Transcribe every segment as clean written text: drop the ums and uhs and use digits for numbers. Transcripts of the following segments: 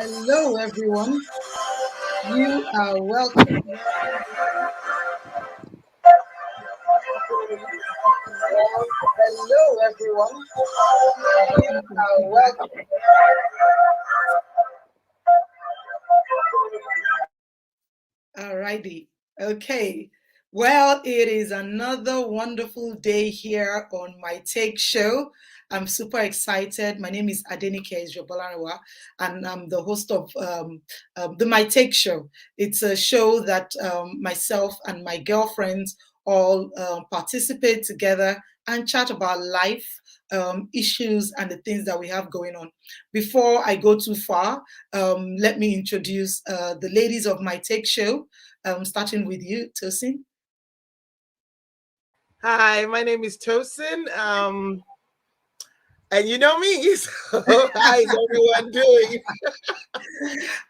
Hello, everyone. You are welcome. Hello, everyone. You are welcome. Alrighty. Okay. Well, it is another wonderful day here on my Take Show. I'm super excited. My name is Adenyke, and I'm the host of the My Take Show. It's a show that myself and my girlfriends all participate together and chat about life, issues, and the things that we have going on. Before I go too far, let me introduce the ladies of My Take Show, starting with you, Tosin. Hi, my name is Tosin. And you know me. So how is everyone doing?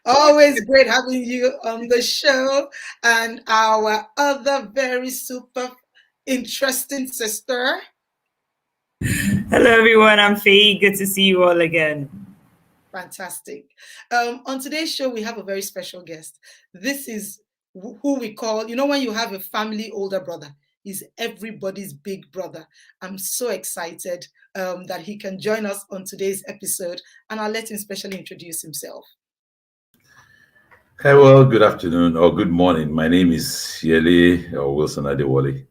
Always great having you on the show. And our other very super interesting sister. Hello, everyone. I'm Faye. Good to see you all again. Fantastic. On today's show, we have a very special guest. This is who we call, when you have a family older brother, he's everybody's big brother. I'm so excited that he can join us on today's episode, and I'll let him specially introduce himself. Hey, well, good afternoon or good morning. My name is Yele or Wilson Adewale.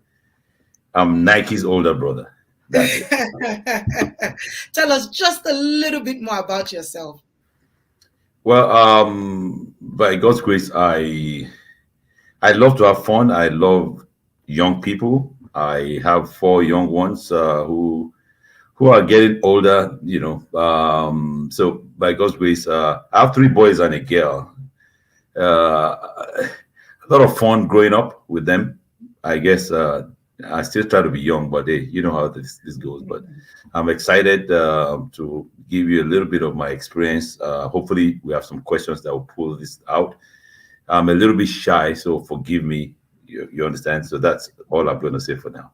I'm Nike's older brother. That's it. Tell us just a little bit more about yourself. Well, by God's grace, I love to have fun. I love young people. I have four young ones who are getting older. So by God's grace, I have three boys and a girl. A lot of fun growing up with them. I guess I still try to be young, but you know how this goes. But I'm excited to give you a little bit of my experience. Hopefully, we have some questions that will pull this out. I'm a little bit shy, so forgive me. You understand? So that's all I'm going to say for now.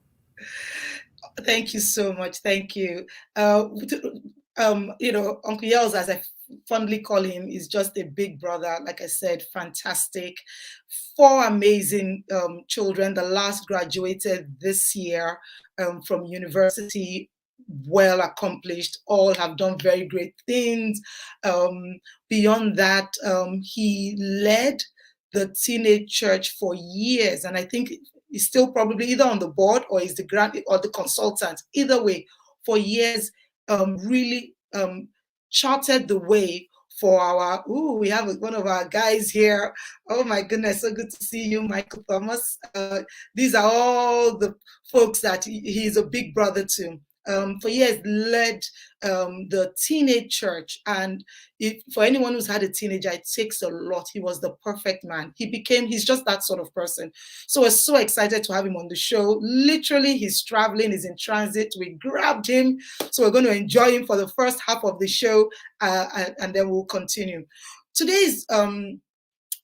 Thank you so much. Thank you. Uncle Yels, as I fondly call him, is just a big brother. Like I said, fantastic. Four amazing children. The last graduated this year from university. Well accomplished, all have done very great things. Beyond that, he led the teenage church for years, and I think he's still probably either on the board or is the grant or the consultant. Either way, for years, really charted the way for our. We have one of our guys here. Oh my goodness, so good to see you, Michael Thomas. These are all the folks that he's a big brother to. For years led the teenage church, and for anyone who's had a teenager, it takes a lot. He was the perfect man. He's just that sort of person. So we're so excited to have him on the show. Literally, he's traveling, he's in transit. We grabbed him, so we're going to enjoy him for the first half of the show, and then we'll continue. Today's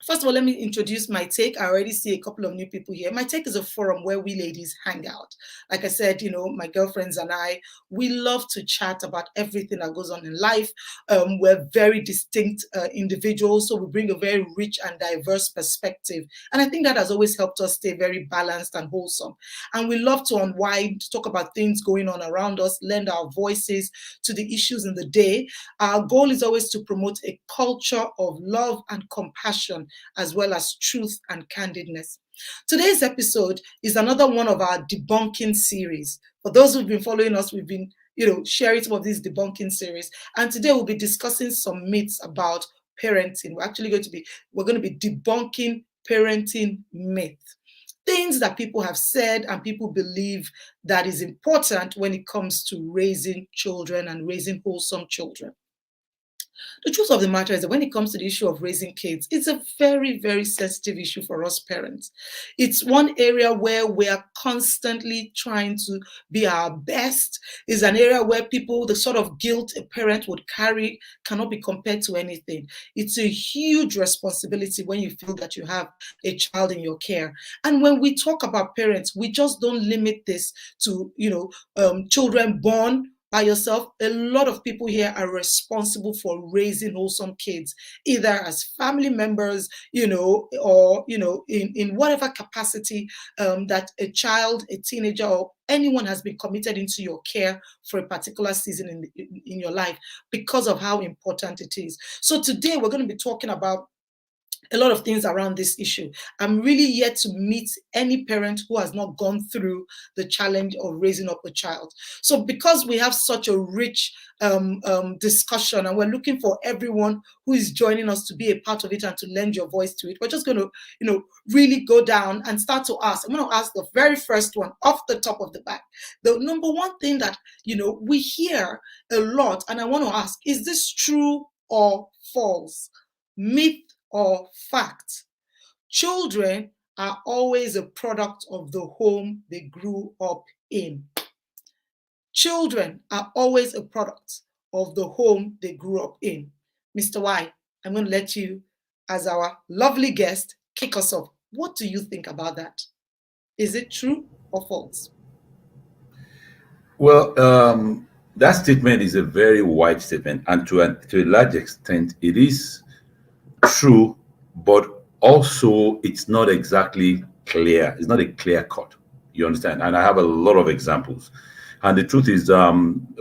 First of all, let me introduce My Take. I already see a couple of new people here. My Take is a forum where we ladies hang out. Like I said, my girlfriends and I, we love to chat about everything that goes on in life. We're very distinct individuals, so we bring a very rich and diverse perspective. And I think that has always helped us stay very balanced and wholesome. And we love to unwind, talk about things going on around us, lend our voices to the issues in the day. Our goal is always to promote a culture of love and compassion, as well as truth and candidness. Today's episode is another one of our debunking series. For those who've been following us, we've been, sharing some of these debunking series. And today we'll be discussing some myths about parenting. We're going to be debunking parenting myths. Things that people have said and people believe that is important when it comes to raising children and raising wholesome children. The truth of the matter is that when it comes to the issue of raising kids, it's a very, very sensitive issue for us parents. It's one area where we are constantly trying to be our best. It's an area where the sort of guilt a parent would carry cannot be compared to anything. It's a huge responsibility when you feel that you have a child in your care. And when we talk about parents, we just don't limit this to, children born by yourself. A lot of people here are responsible for raising wholesome kids, either as family members, or, in whatever capacity that a child, a teenager, or anyone has been committed into your care for a particular season in your life because of how important it is. So today we're going to be talking about a lot of things around this issue. I'm really yet to meet any parent who has not gone through the challenge of raising up a child. So because we have such a rich discussion, and we're looking for everyone who is joining us to be a part of it and to lend your voice to it, we're just going to, really go down and start to ask. I'm going to ask the very first one off the top of the back. The number one thing that, we hear a lot, and I want to ask, is this true or false? Myth or fact? Children are always a product of the home they grew up in. Children are always a product of the home they grew up in. Mr. Y, I'm going to let you, as our lovely guest, kick us off. What do you think about that? Is it true or false? Well, that statement is a very wide statement, and to a large extent, it is true, but also it's not exactly clear. It's not a clear cut. You understand? And I have a lot of examples. And the truth is,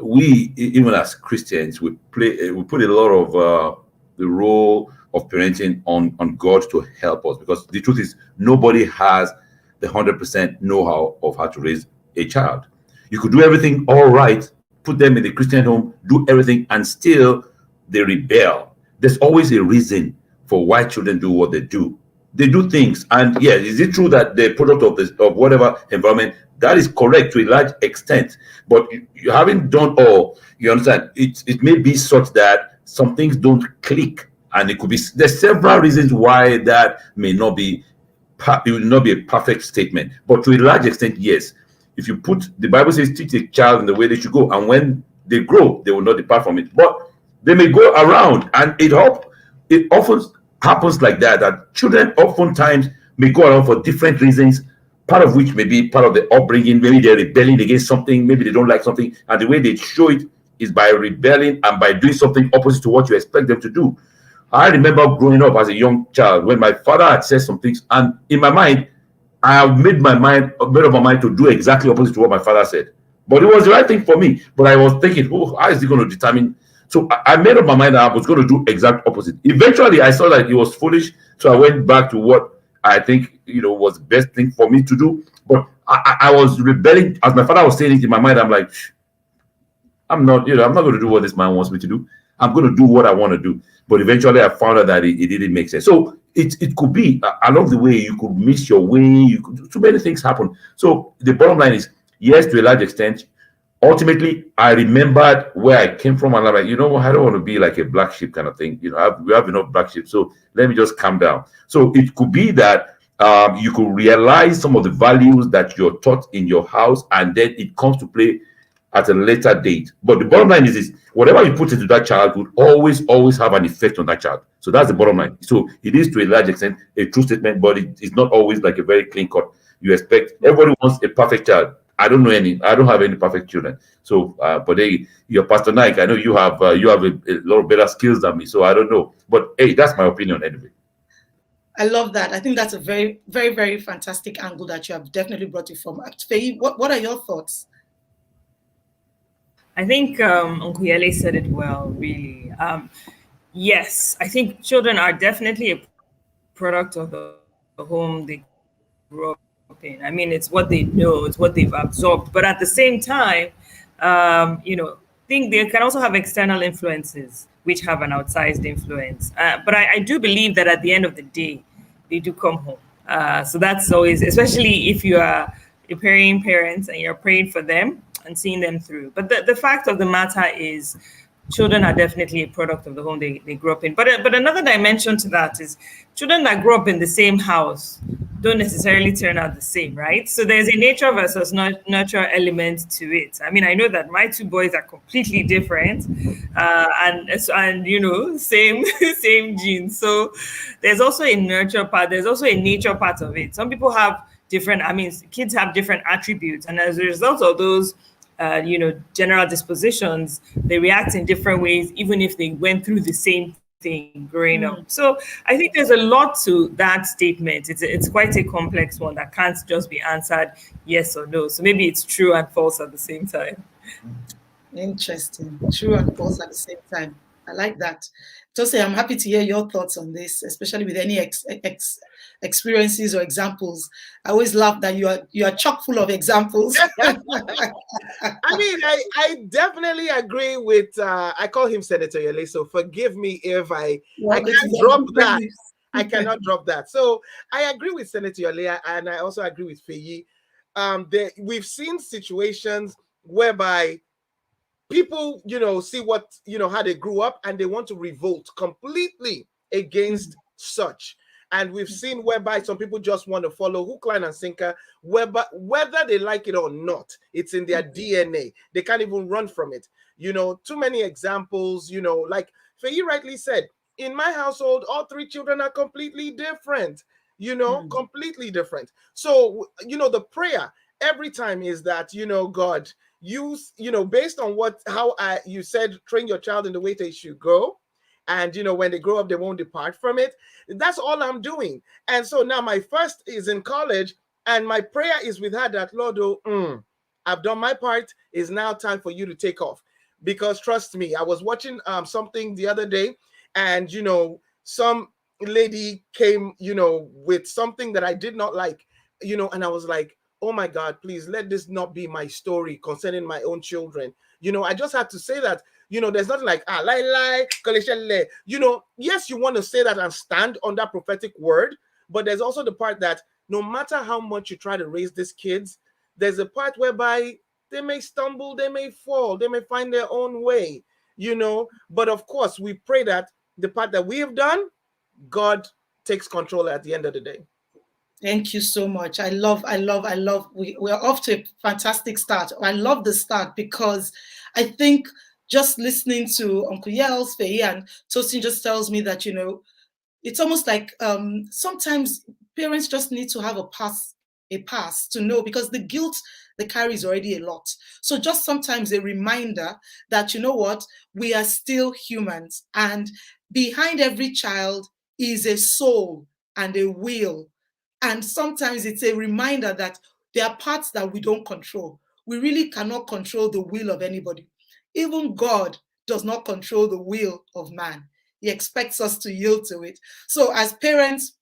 we, even as Christians, we put a lot of the role of parenting on God to help us, because the truth is nobody has the 100% know-how of how to raise a child. You could do everything all right, put them in the Christian home, do everything, and still they rebel. There's always a reason for why children do what they do. They do things, and yeah, is it true that they're product of whatever environment? That is correct to a large extent, but you haven't done all. You understand? It may be such that some things don't click, and it could be, there's several reasons why that may not be. It will not be a perfect statement, but to a large extent, yes. If you put, the Bible says, teach a child in the way they should go, and when they grow, they will not depart from it. But they may go around, and it often happens like that children oftentimes may go around for different reasons, part of which may be part of the upbringing. Maybe they're rebelling against something, maybe they don't like something, and the way they show it is by rebelling and by doing something opposite to what you expect them to do. I remember growing up as a young child when my father had said some things, and in my mind, I have made up my mind to do exactly opposite to what my father said. But it was the right thing for me. But I was thinking, how is he going to determine? So I made up my mind that I was going to do exact opposite. Eventually, I saw that it was foolish, so I went back to what I think was the best thing for me to do. But I was rebelling as my father was saying it in my mind. I'm like, I'm not going to do what this man wants me to do. I'm going to do what I want to do. But eventually, I found out that it didn't make sense. So it could be along the way you could miss your way. Too many things happen. So the bottom line is, yes, to a large extent. Ultimately, I remembered where I came from, and I'm like, I don't want to be like a black sheep kind of thing. We have enough black sheep, so let me just calm down. So it could be that you could realize some of the values that you're taught in your house, and then it comes to play at a later date. But the bottom line is this: whatever you put into that child would always have an effect on that child. So that's the bottom line. So it is to a large extent a true statement, but it's not always like a very clean cut. You expect everybody wants a perfect child. I don't have any perfect children. So, but hey, you're Pastor Nike. I know you have a lot of better skills than me. So I don't know, but hey, that's my opinion anyway. I love that. I think that's a very, very, very fantastic angle that you have definitely brought it from. Faye, what are your thoughts? I think Uncle Yele said it well, really. Yes, I think children are definitely a product of the home they grew up in. I mean, it's what they know, it's what they've absorbed. But at the same time, think they can also have external influences which have an outsized influence. But I do believe that at the end of the day, they do come home. So that's always, especially if you are a praying parents and you're praying for them and seeing them through. But the fact of the matter is, children are definitely a product of the home they grew up in. But another dimension to that is children that grow up in the same house don't necessarily turn out the same, right? So there's a nature versus nurture element to it. I mean, I know that my two boys are completely different, and same same genes. So there's also a nurture part. There's also a nature part of it. Some people have different. I mean, kids have different attributes, and as a result of those general dispositions, they react in different ways, even if they went through the same thing growing up. So I think there's a lot to that statement. It's quite a complex one that can't just be answered yes or no. So maybe it's true and false at the same time. Interesting. True and false at the same time. I like that. Jose, I'm happy to hear your thoughts on this, especially with any experiences or examples. I always laugh that you are chock full of examples. I mean, I definitely agree with, I call him Senator Yele, so forgive me if I can't drop that. I cannot drop that. So I agree with Senator Yele, and I also agree with Feyi. We've seen situations whereby people, see what, how they grew up, and they want to revolt completely against such. And we've seen whereby some people just want to follow hook, line, and sinker, whether they like it or not. It's in their DNA. They can't even run from it. Too many examples, like Feyi rightly said, in my household, all 3 children are completely different, completely different. So, the prayer every time is that, God, use, based on how you said, train your child in the way they should go. And, when they grow up, they won't depart from it. That's all I'm doing. And so now my first is in college, and my prayer is with her that, Lord, I've done my part. It's now time for you to take off. Because trust me, I was watching something the other day, and, some lady came, with something that I did not like, and I was like, oh my God, please let this not be my story concerning my own children. I just had to say that, there's nothing like, yes, you want to say that and stand on that prophetic word, but there's also the part that no matter how much you try to raise these kids, there's a part whereby they may stumble, they may fall, they may find their own way, but of course we pray that the part that we have done, God takes control at the end of the day. Thank you so much. I love. We're off to a fantastic start. I love the start because I think just listening to Uncle Yels, Feyi, and Tosin just tells me that, it's almost like sometimes parents just need to have a pass to know, because the guilt they carry is already a lot. So just sometimes a reminder that, we are still humans, and behind every child is a soul and a will. And sometimes it's a reminder that there are parts that we don't control. We really cannot control the will of anybody. Even God does not control the will of man. He expects us to yield to it. So as parents,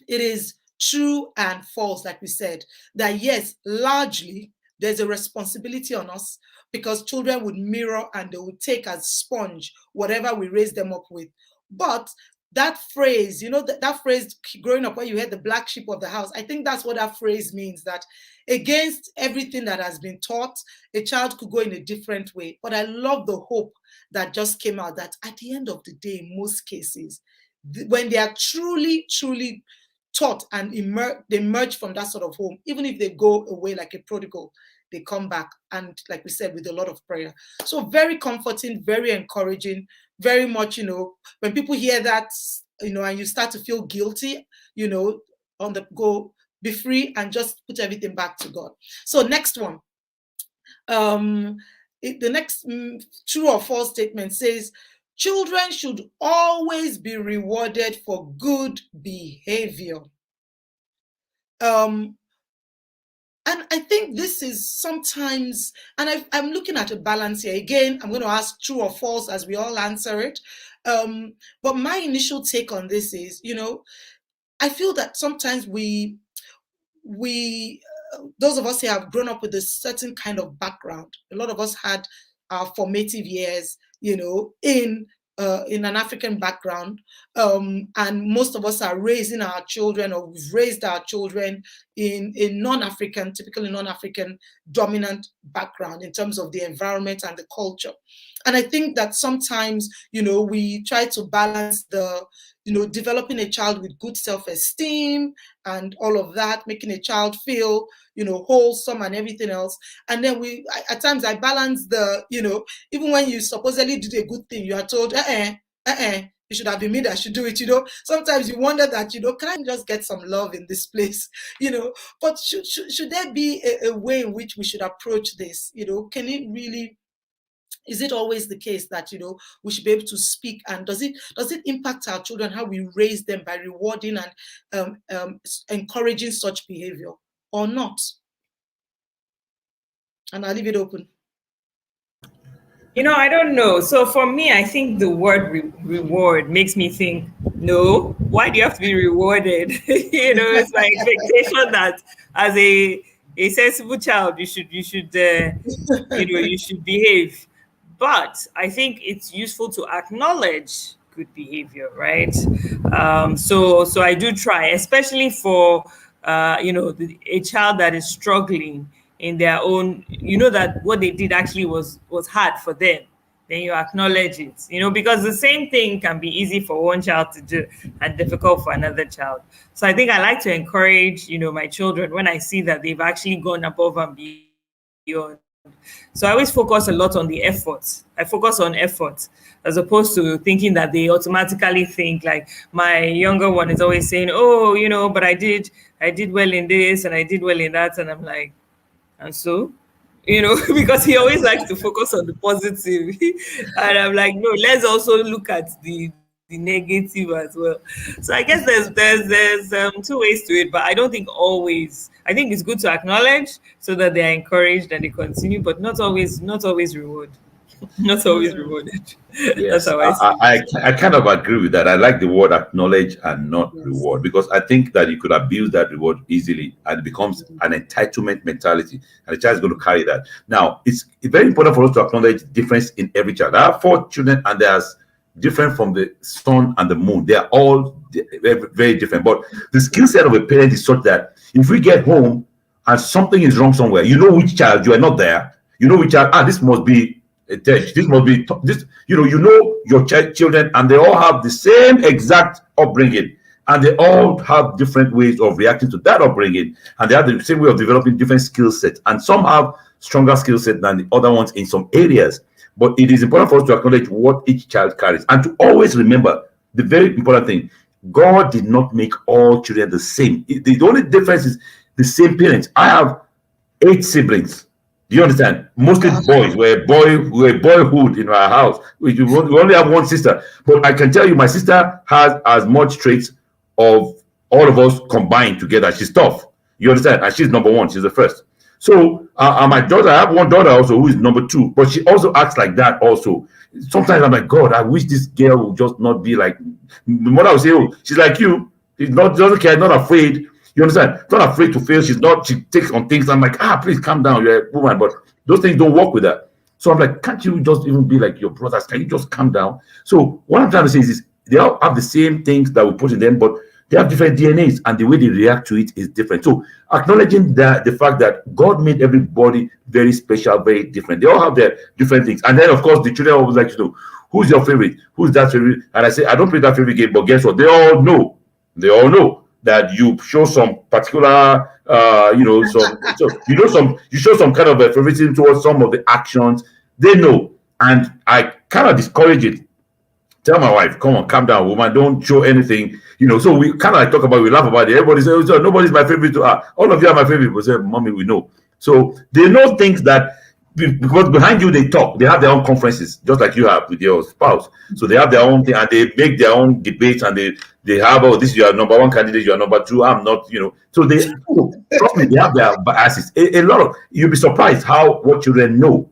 it is true and false, like we said, that yes, largely there's a responsibility on us, because children would mirror and they would take as sponge whatever we raise them up with. But that phrase, that phrase growing up, where you heard the black sheep of the house, I think that's what that phrase means, that against everything that has been taught, a child could go in a different way. But I love the hope that just came out, that at the end of the day, in most cases, when they are truly, truly taught and they emerge from that sort of home, even if they go away like a prodigal, they come back, and like we said, with a lot of prayer. So very comforting, very encouraging, very much, when people hear that, and you start to feel guilty, on the go, be free and just put everything back to God. So next one. The next true or false statement says, children should always be rewarded for good behavior. And I think this is sometimes, and I'm looking at a balance here. Again, I'm going to ask true or false as we all answer it. But my initial take on this is, I feel that sometimes we those of us here have grown up with a certain kind of background. A lot of us had our formative years, in an African background, and most of us are raising our children, or we've raised our children in a typically non-African dominant background in terms of the environment and the culture. And I think that sometimes, we try to balance developing a child with good self-esteem and all of that, making a child feel, wholesome and everything else. And then at times I balance even when you supposedly did a good thing, you are told, it should have been me that should do it. Sometimes you wonder that, can I just get some love in this place? But should there be a way in which we should approach this? Can it really, is it always the case that, we should be able to speak? And does it impact our children, how we raise them by rewarding and encouraging such behavior or not? And I'll leave it open. I don't know. So for me, I think the word reward makes me think, no, why do you have to be rewarded? It's my expectation that as a sensible child, you should you should behave. But I think it's useful to acknowledge good behavior, right? So I do try, especially for a child that is struggling in their own, that what they did actually was hard for them. Then you acknowledge it, because the same thing can be easy for one child to do and difficult for another child. So I think I like to encourage, my children when I see that they've actually gone above and beyond. So I always focus a lot on the effort. I focus on effort as opposed to thinking that they automatically think, like my younger one is always saying, oh, but I did well in this and I did well in that. And I'm like, and so, because he always likes to focus on the positive. And I'm like, no, let's also look at the negative as well. So I guess there's two ways to it, but I don't think always. I think it's good to acknowledge so that they are encouraged and they continue, but not always reward. Not always rewarded. Yes, That's how I see it. I kind of agree with that. I like the word acknowledge and not reward, because I think that you could abuse that reward easily and it becomes an entitlement mentality, and the child is going to carry that. Now, it's very important for us to acknowledge the difference in every child. I have 4 children, and there's different from the sun and the moon. They are all very, very different. But the skill set of a parent is such that if we get home and something is wrong somewhere, you know which child, you are not there. You know which child, this must be this must be this. You know your children, and they all have the same exact upbringing, and they all have different ways of reacting to that upbringing, and they have the same way of developing different skill sets. And some have stronger skill set than the other ones in some areas. But it is important for us to acknowledge what each child carries, and to always remember the very important thing: God did not make all children the same. The only difference is the same parents. I have 8 siblings. Do you understand? Mostly boys. We're boyhood in our house. We only have 1 sister. But I can tell you, my sister has as much traits of all of us combined together. She's tough. You understand? And she's number 1. She's the first. So my daughter, I have 1 daughter also who is number 2. But she also acts like that also. Sometimes I'm like, God, I wish this girl would just not be like. The mother will say, oh, she's like you. She's not, doesn't care, not afraid. You understand? Not afraid to fail. She takes on things. I'm like, please calm down. You're a woman. But those things don't work with her. So I'm like, can't you just even be like your brothers? Can you just calm down? So what I'm trying to say is this: they all have the same things that we put in them, but they have different DNAs, and the way they react to it is different. So acknowledging that the fact that God made everybody very special, very different. They all have their different things. And then, of course, the children always like to know, who's your favorite? Who's that favorite? And I say, I don't play that favorite game, but guess what? They all know that you show some particular, you show some kind of a favoritism towards some of the actions. They know, and I kind of discourage it. Tell my wife, come on, calm down, woman, don't show anything. So we kind of like talk about it, we laugh about it. Everybody says, oh, nobody's my favorite. All of you are my favorite. We say, mommy, we know. So they know things that, because behind you they talk, they have their own conferences, just like you have with your spouse. So they have their own thing, and they make their own debates, and they have, oh, this is your number 1 candidate, you are number 2, I'm not, So they trust me, they have their biases. A lot of, you'll be surprised what children know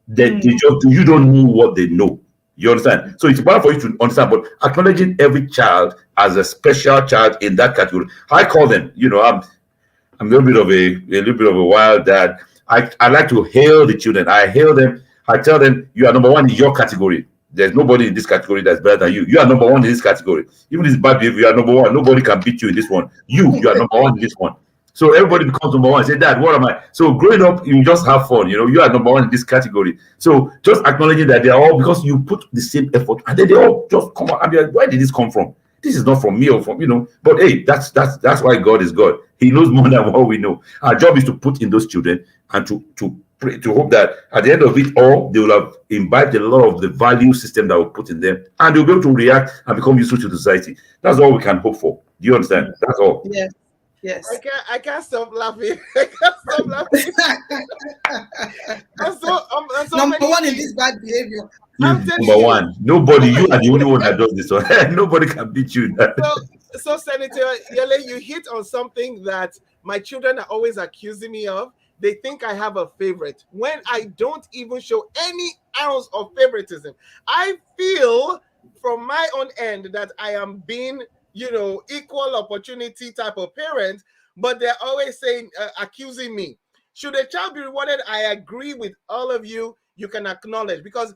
that you don't know what they know. You understand? So it's important for you to understand, but acknowledging every child as a special child in that category. I call them, I'm a little bit of a wild dad. I like to hail the children. I hail them. I tell them, you are number 1 in your category. There's nobody in this category that's better than you. You are number 1 in this category. Even if it's bad behavior, you are number 1. Nobody can beat you in this one. You are number 1 in this one. So everybody becomes number 1. Say, Dad, what am I? So growing up, you just have fun. You are number 1 in this category. So just acknowledging that they are all, because you put the same effort, and then they all just come out and be like, where did this come from? This is not from me or from, But hey, that's why God is God. He knows more than what we know. Our job is to put in those children and to pray to hope that at the end of it all, they will have imbibed a lot of the value system that we put in them, and they'll be able to react and become useful to society. That's all we can hope for. Do you understand? That's all. Yes. Yes. I can't stop laughing. I can't stop laughing. And so Number many one in things. this bad behavior. I'm You telling number you. one. Nobody, you are the only one that does this one. Nobody can beat you. So Senator Yele, you hit on something that my children are always accusing me of. They think I have a favorite when I don't even show any ounce of favoritism. I feel from my own end that I am being, equal opportunity type of parent, but they're always saying, accusing me. Should a child be rewarded? I agree with all of you. You can acknowledge, because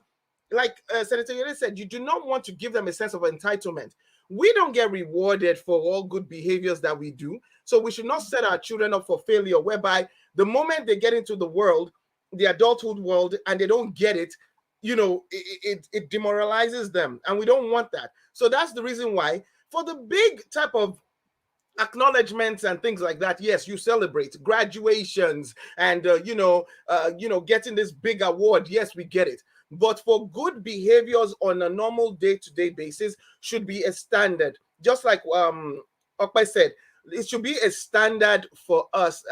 like Senator Yele said, you do not want to give them a sense of entitlement. We don't get rewarded for all good behaviors that we do. So we should not set our children up for failure, whereby the moment they get into the world, the adulthood world, and they don't get it, it demoralizes them. And we don't want that. So that's the reason why, for the big type of acknowledgements and things like that, yes, you celebrate graduations and getting this big award. Yes, we get it. But for good behaviors on a normal day-to-day basis should be a standard. Just like Okpa said, it should be a standard for us,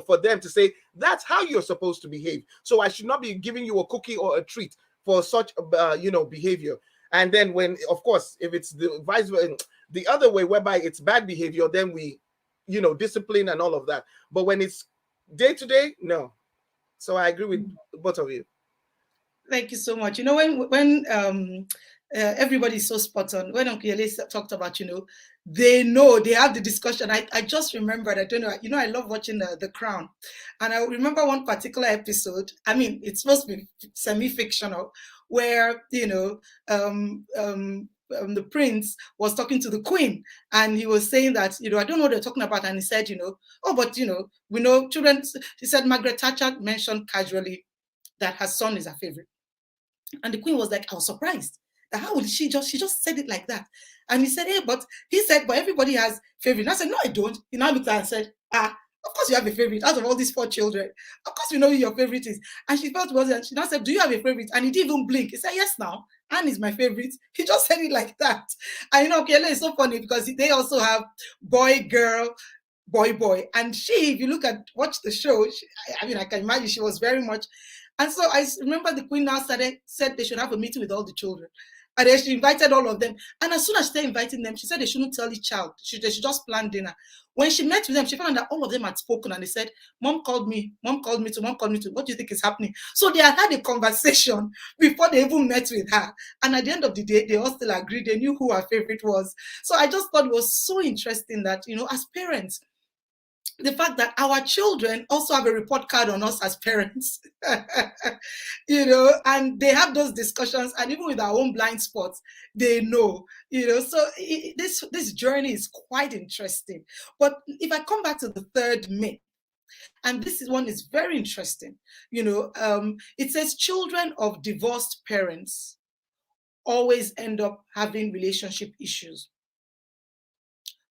for them to say, that's how you're supposed to behave. So I should not be giving you a cookie or a treat for such, behavior. And then when, of course, if it's the other way, whereby it's bad behavior, then we, discipline and all of that. But when it's day-to-day, no. So I agree with both of you. Thank you so much. When everybody's so spot on. When Uncle Yele talked about, they have the discussion. I just remembered, I don't know, I love watching the Crown. And I remember one particular episode. I mean, it's supposed to be semi-fictional, where, the prince was talking to the queen, and he was saying that, I don't know what they're talking about. And he said, oh, but, we know children. He said Margaret Thatcher mentioned casually that her son is her favorite. And the queen was like, I was surprised. How would she just said it like that? And he said, but everybody has favorite. And I said, no, I don't. He now looked at her and said, of course you have a favorite out of all these 4 children. Of course we know who your favorite is. And she felt was, and she now said, do you have a favorite? And he didn't even blink. He said, yes, now. Anne is my favorite. He just said it like that. And Kele is so funny because they also have boy, girl, boy. And if you watch the show, I can imagine she was very much. And so I remember the queen now said they should have a meeting with all the children. And then she invited all of them. And as soon as she started inviting them, she said they shouldn't tell each child. They should just plan dinner. When she met with them, she found that all of them had spoken, and they said, Mom called me too. What do you think is happening? So they had a conversation before they even met with her. And at the end of the day, they all still agreed. They knew who her favorite was. So I just thought it was so interesting that, as parents, the fact that our children also have a report card on us as parents, and they have those discussions, and even with our own blind spots, they know, so this journey is quite interesting. But if I come back to the third myth, and one is very interesting, it says children of divorced parents always end up having relationship issues.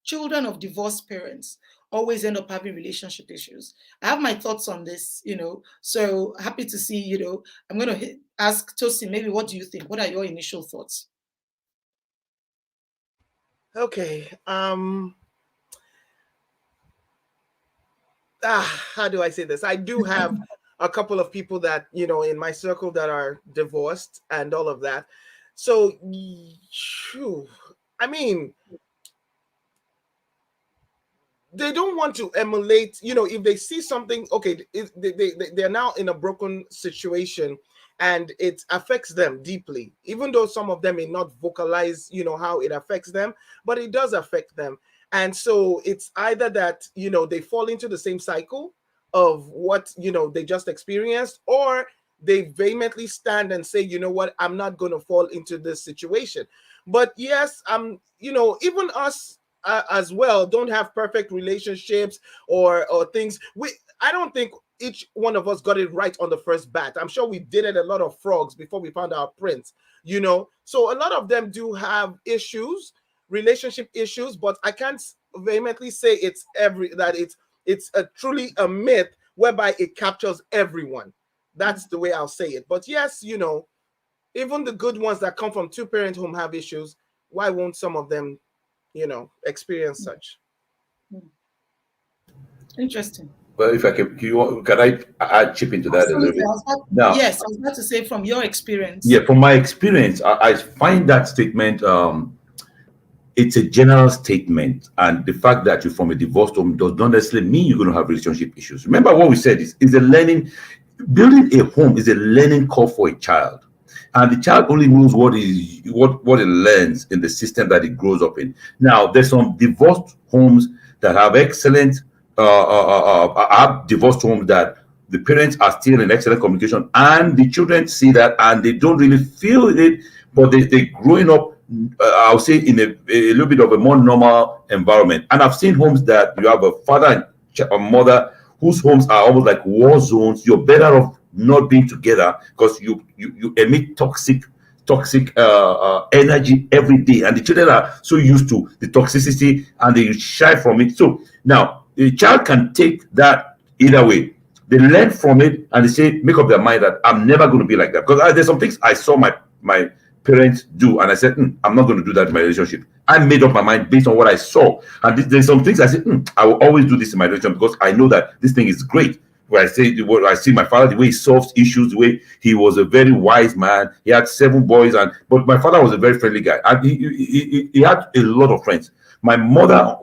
Children of divorced parents always end up having relationship issues. I have my thoughts on this, so happy to see, I'm going to ask Tosin, maybe what do you think? What are your initial thoughts? Okay. How do I say this? I do have a couple of people that, in my circle that are divorced and all of that. So, I mean, they don't want to emulate, if they see something, okay, they're now in a broken situation and it affects them deeply, even though some of them may not vocalize, how it affects them, but it does affect them. And so it's either that, they fall into the same cycle of what, they just experienced, or they vehemently stand and say, you know what, I'm not going to fall into this situation. But yes, even us, as well, don't have perfect relationships or things. I don't think each one of us got it right on the first bat. I'm sure we dated a lot of frogs before we found our prince, So a lot of them do have issues, relationship issues, but I can't vehemently say it's truly a myth whereby it captures everyone. That's the way I'll say it. But yes, you know, even the good ones that come from two-parent home have issues. Why won't some of them, you know, experience such? Interesting. Well, if I can I add chip into that a little Absolutely. bit? Now, Yes, I was about to say from your experience. yeah, from my experience, I find that statement it's a general statement, and the fact that you're from a divorced home does not necessarily mean you're going to have relationship issues. Remember what we said is a learning. Building a home is a learning curve for a child, and the child only knows what it learns in the system that it grows up in. Now, there's some divorced homes that have excellent have divorced homes that the parents are still in excellent communication, and the children see that and they don't really feel it, but they're growing up, I'll say, in a little bit of a more normal environment. And I've seen homes that you have a father and a mother whose homes are almost like war zones. You're better off not being together because you emit toxic energy every day, and the children are so used to the toxicity and they shy from it. So now the child can take that either way. They learn from it and they say, make up their mind that I'm never going to be like that. Because there's some things I saw my parents do, and I said, I'm not going to do that in my relationship. I made up my mind based on what I saw, and there's some things I said, I will always do this in my relationship because I know that this thing is great. Where I see my father, the way he solves issues, the way he was a very wise man. He had 7 boys, but my father was a very friendly guy, and he had a lot of friends. My mother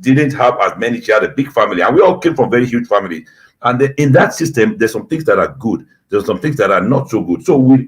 didn't have as many. She had a big family, and we all came from very huge families. And in that system, there's some things that are good. There's some things that are not so good. So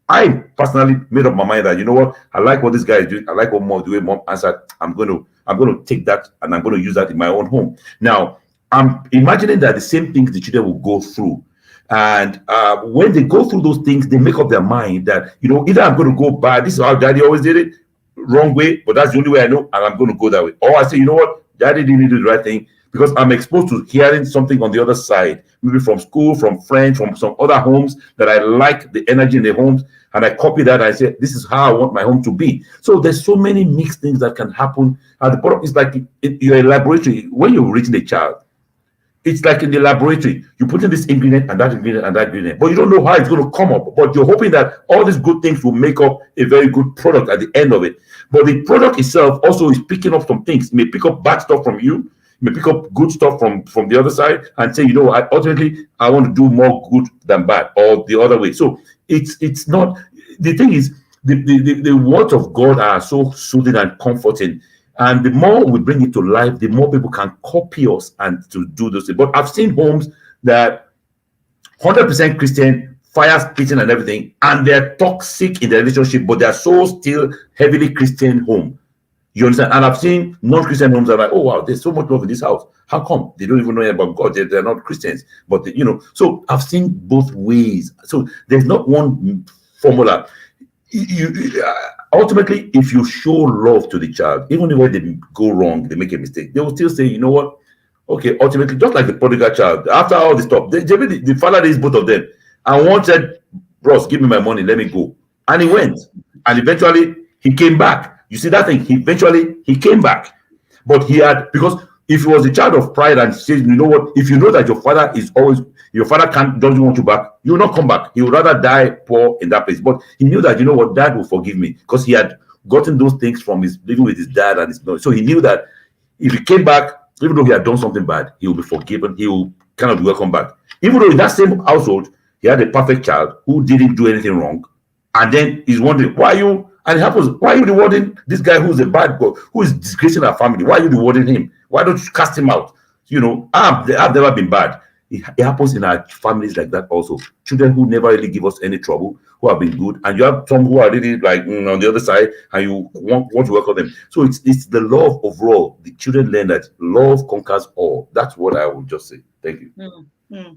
I personally made up my mind that, you know what, I like what this guy is doing. I like the way mom answered. I'm going to take that and I'm going to use that in my own home. Now, I'm imagining that the same things the children will go through. And when they go through those things, they make up their mind that, you know, either I'm going to go bad. This is how daddy always did it, wrong way, but that's the only way I know, and I'm going to go that way. Or I say, you know what, daddy didn't do the right thing, because I'm exposed to hearing something on the other side, maybe from school, from friends, from some other homes, that I like the energy in the homes, and I copy that. I say, this is how I want my home to be. So there's so many mixed things that can happen. And the problem is, like, you're a laboratory. When you're raising a child, it's like in the laboratory, you put in this ingredient and that ingredient and that ingredient, but you don't know how it's going to come up. But you're hoping that all these good things will make up a very good product at the end of it. But the product itself also is picking up some things. It may pick up bad stuff from you, may pick up good stuff from the other side, and say, you know, ultimately I want to do more good than bad, or the other way. So it's not, the thing is, the words of God are so soothing and comforting, and the more we bring it to life, the more people can copy us and to do those things. But I've seen homes that 100% Christian, fire spitting and everything, and they're toxic in their relationship, but they're so still heavily Christian home. You understand? And I've seen non-Christian homes that are like, oh wow, there's so much love in this house. How come? They don't even know about God. They're not Christians. But you know, so I've seen both ways. So there's not one formula. Ultimately, if you show love to the child, even when they go wrong, they make a mistake, they will still say, you know what? Okay, ultimately, just like the prodigal child, after all this stuff, the father raised both of them. And one said, bros, give me my money, let me go. And he went. And eventually, he came back. You see that thing? He came back. But he had, because if he was a child of pride and says, you know what, if you know that your father doesn't want you back, you will not come back. He would rather die poor in that place. But he knew that, you know what, dad will forgive me, because he had gotten those things from his living with his dad and his mother. So he knew that if he came back, even though he had done something bad, he will be forgiven. He will kind of be welcome back. Even though in that same household, he had a perfect child who didn't do anything wrong. And then he's wondering, why are you rewarding this guy who's a bad boy, who is disgracing our family? Why are you rewarding him? Why don't you cast him out? You know, I've never been bad. It happens in our families like that also. Children who never really give us any trouble, who have been good, and you have some who are really like on the other side, and you want to work on them. So it's the love overall. The children learn that love conquers all. That's what I would just say. Thank you. Mm-hmm.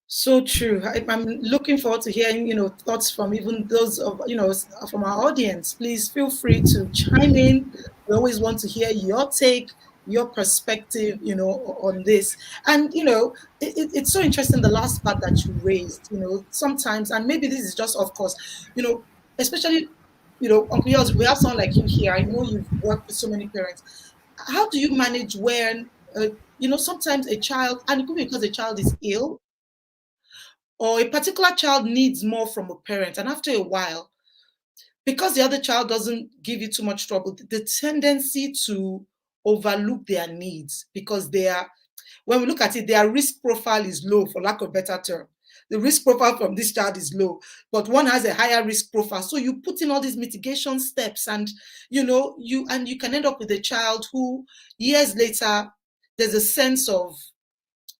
So true. I'm looking forward to hearing, thoughts from even those of, from our audience. Please feel free to chime in. We always want to hear your take, your perspective, on this. And, it's so interesting, the last part that you raised, sometimes, and maybe this is just, of course, especially, Uncle Yours, we have someone like you here. I know you've worked with so many parents. How do you manage when, sometimes a child, and it could be because a child is ill, or a particular child needs more from a parent, and after a while, because the other child doesn't give you too much trouble, the tendency to overlook their needs, because they are, when we look at it, their risk profile is low, for lack of a better term. The risk profile from this child is low, but one has a higher risk profile. So you put in all these mitigation steps, and you can end up with a child who years later there's a sense of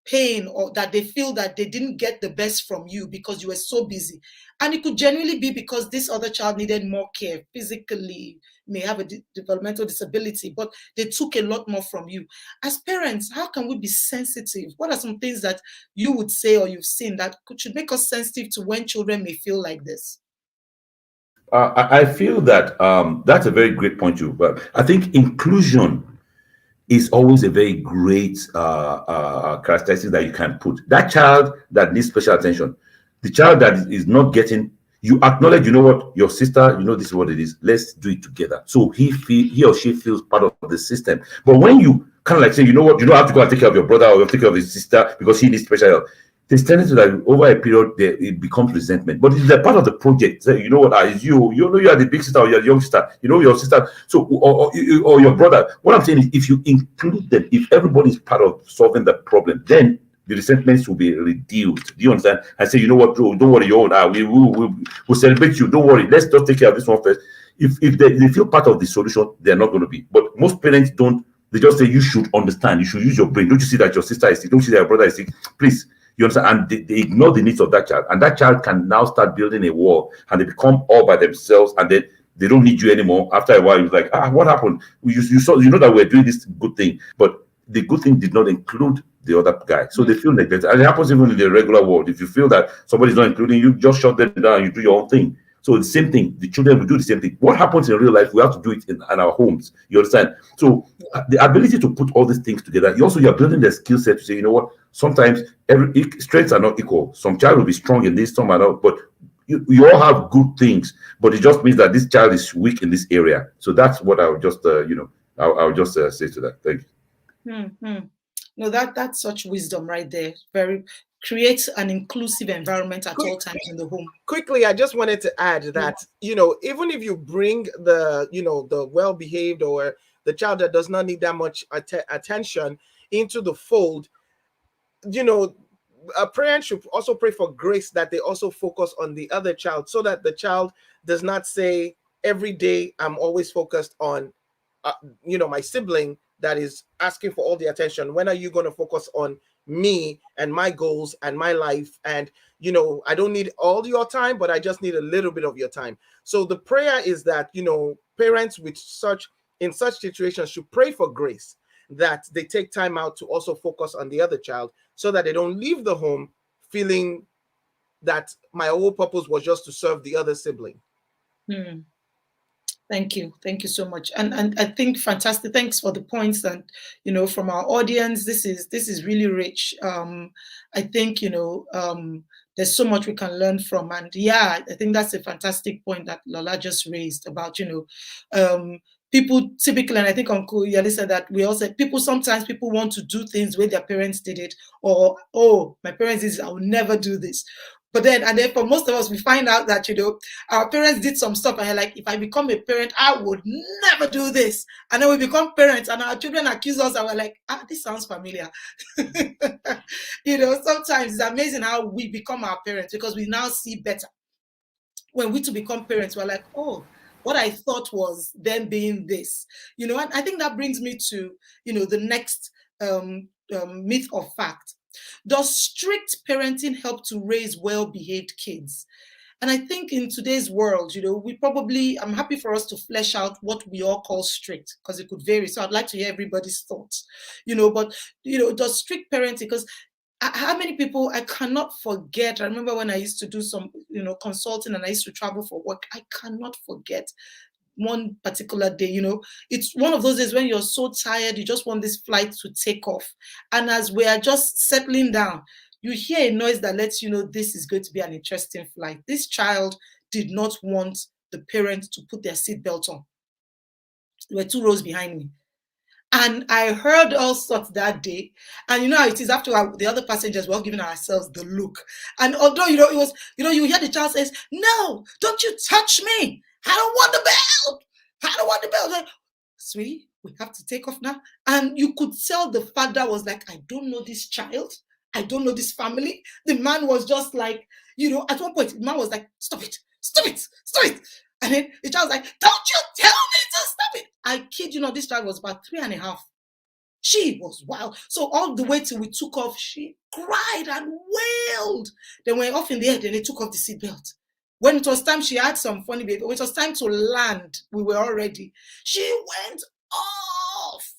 pain, or that they feel that they didn't get the best from you because you were so busy. And it could genuinely be because this other child needed more care physically, may have a developmental disability, but they took a lot more from you. As parents, how can we be sensitive? What are some things that you would say or you've seen that should make us sensitive to when children may feel like this? I feel that that's a very great point too. But I think inclusion is always a very great characteristic that you can put. That child that needs special attention, the child that is not getting, you acknowledge, you know what, your sister, you know, this is what it is. Let's do it together. So he or she feels part of the system. But when you kind of like say, you know what, you don't have to go and take care of your brother, or you have to take care of his sister because he needs special help. There's tendency that over a period it becomes resentment. But it's a part of the project. So, you know what? It's you know you are the big sister or you're the young sister. You know your sister. So or your brother. What I'm saying is, if you include them, if everybody is part of solving the problem, then the resentments will be reduced. Do you understand? I say, you know what, Joe, don't worry, you're own. We'll celebrate you. Don't worry. Let's just take care of this one first. If they feel part of the solution, they're not going to be. But most parents don't. They just say, you should understand. You should use your brain. Don't you see that your sister is sick? Don't you see that your brother is sick? Please. You understand? And they ignore the needs of that child. And that child can now start building a wall, and they become all by themselves, and then they don't need you anymore. After a while, you're like, what happened? You saw, you know that we're doing this good thing, but the good thing did not include the other guy. So they feel neglected. And it happens even in the regular world. If you feel that somebody's not including you, just shut them down and you do your own thing. So the same thing, the children will do the same thing. What happens in real life, we have to do it in our homes. You understand? So the ability to put all these things together, you're building the skill set to say, you know what, sometimes strengths are not equal. Some child will be strong in this, some are not, but you all have good things, but it just means that this child is weak in this area. So that's what I would just, I'll just say to that. Thank you. Mm-hmm. No, that's such wisdom right there. Very create an inclusive environment at all times in the home. Quickly, I just wanted to add that, even if you bring the well-behaved or the child that does not need that much attention into the fold, a parent should also pray for grace that they also focus on the other child, so that the child does not say every day, I'm always focused on, my sibling that is asking for all the attention. When are you going to focus on me and my goals and my life? And, I don't need all your time, but I just need a little bit of your time. So the prayer is that, parents in such situations should pray for grace, that they take time out to also focus on the other child, so that they don't leave the home feeling that my whole purpose was just to serve the other sibling. Thank you so much, and I think fantastic. Thanks for the points, and from our audience, this is really rich. I think there's so much we can learn from, and I think that's a fantastic point that Lola just raised about people typically, and I think Uncle Yali said that we all said sometimes people want to do things where their parents did it, or my parents did it, I will never do this. But then for most of us, we find out that, our parents did some stuff and you're like, if I become a parent, I would never do this. And then we become parents and our children accuse us and we're like, this sounds familiar. Sometimes it's amazing how we become our parents, because we now see better. When we to become parents, we're like, what I thought was them being this, and I think that brings me to, the next myth or fact. Does strict parenting help to raise well-behaved kids? And I think in today's world, I'm happy for us to flesh out what we all call strict, because it could vary. So I'd like to hear everybody's thoughts, but, does strict parenting, because how many people, I cannot forget. I remember when I used to do some, consulting, and I used to travel for work. I cannot forget one particular day, it's one of those days when you're so tired, you just want this flight to take off. And as we are just settling down, you hear a noise that lets you know this is going to be an interesting flight. This child did not want the parent to put their seatbelt on. There were 2 rows behind me. And I heard all sorts that day. And you know how it is, after the other passengers were all giving ourselves the look. And although, it was, you hear the child says, no, don't you touch me. I don't want the belt. I don't want the belt. Like, sweetie, we have to take off now. And you could tell the father was like, I don't know this child. I don't know this family. The man was just like, at one point, the man was like, stop it, stop it, stop it. And then the child was like, don't you tell me to stop it. I kid you not, this child was about 3.5. She was wild. So all the way till we took off, she cried and wailed. Then we were off in the air, then they took off the seatbelt. When it was time, she had some funny behavior. When it was time to land, we were all ready. She went off.